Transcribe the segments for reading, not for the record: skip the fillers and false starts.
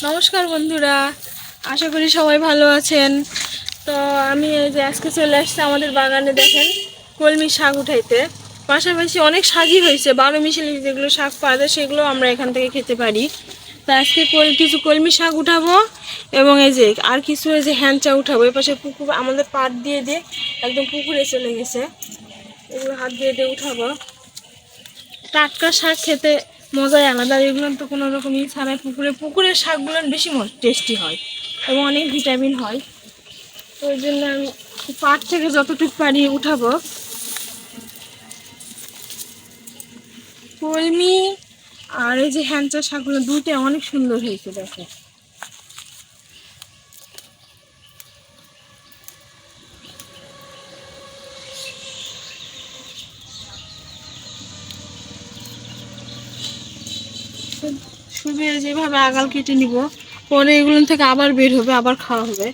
নমস্কার বন্ধুরা, আশা করি সবাই ভালো আছেন। তো আমি এই যে আজকে চলে আসছি আমাদের বাগানে, দেখেন কলমি শাক উঠাইতে। পাশাপাশি অনেক শাকই হয়েছে, 12 মিশালি যেগুলো শাক পাওয়া যায় সেগুলো আমরা এখান থেকে খেতে পারি। তো আজকে কিছু কলমি শাক উঠাবো এবং এই যে আর কিছু এই যে হ্যাঞ্চা উঠাবো। এই পাশে পুকুর আমাদের পাট দিয়ে দিয়ে একদম পুকুরে চলে গেছে, এগুলো হাত দিয়ে দিয়ে উঠাবো। টাটকা শাক খেতে মজাই আলাদা, এগুলো তো কোনো রকম ছাড়াই পুকুরের শাকগুলো বেশি টেস্টি হয় এবং অনেক ভিটামিন হয়। তো ওই জন্য আমি পাট থেকে যতটুকু পারি উঠাবো। কলমি আর এই যে হ্যাঞ্চা শাকগুলো দুইটা অনেক সুন্দর হয়েছে, দেখো। শুধু যেভাবে আগাল কেটে নিব, পরে এগুলো থেকে আবার বের হবে, আবার খাওয়া হবে।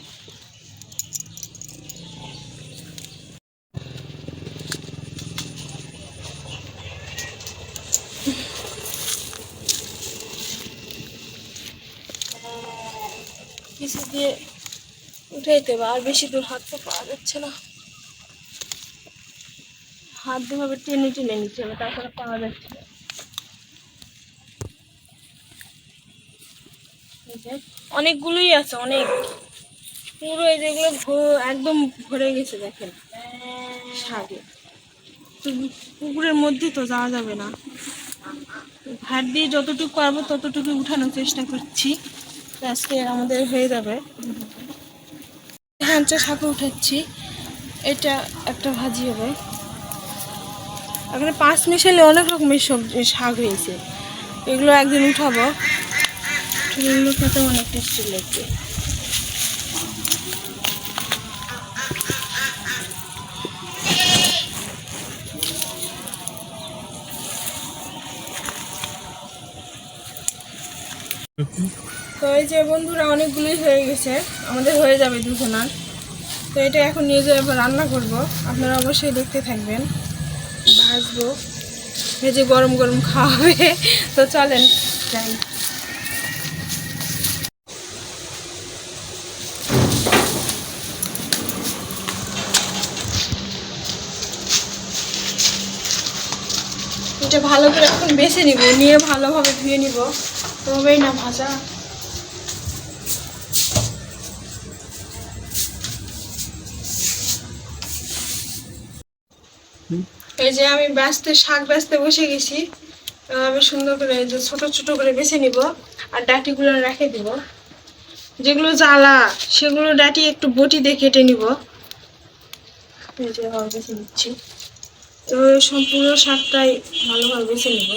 কিছু দিয়ে উঠাইতে হবে, আর বেশি দূর হাত তো পাওয়া যাচ্ছে না, হাত দিয়ে টেনে টেনে নিতে হবে, তারপরে পাওয়া যাচ্ছে না। অনেকগুলোই আছে, অনেক পুরো এই যেগুলো একদম ভরে গেছে, দেখেন শাকে। পুকুরের মধ্যে তো যাওয়া যাবে না, হাত দিয়ে যতটুকু পারবো ততটুকু উঠানোর চেষ্টা করছি, আজকে আমাদের হয়ে যাবে। হ্যাঞ্চা শাক উঠাচ্ছি, এটা একটা ভাজি হবে। এখানে 5 মিশালে অনেক রকমের সবজি শাক হয়েছে, এগুলো একদিন উঠাবো। এগুলো খেতে অনেক টেস্টি লাগবে। তো এই যে বন্ধুরা, অনেকগুলোই হয়ে গেছে, আমাদের হয়ে যাবে দুজনার। তো এটা এখন নিয়ে যাই, এবার রান্না করব, আপনারা অবশ্যই দেখতে থাকবেন। ভাজবো, ভেজে গরম গরম খাওয়া হবে। তো চলেন যাই। এটা ভালো করে এখন বেছে নিব, নিয়ে ভালোভাবে ধুয়ে নিব, তবেই না ভাজা। এই যে আমি শাক বেচতে বসে গেছি। আমি সুন্দর করে এই যে ছোট ছোট করে বেছে নিব, আর ডাঁটিগুলো রেখে দিব। যেগুলো জ্বালা সেগুলো ডাঁটি একটু বটি দিয়ে কেটে নিব। এই যে বেছে নিচ্ছি, তো সম্পূর্ণ শাকটাই ভালোভাবে বেছে নিব।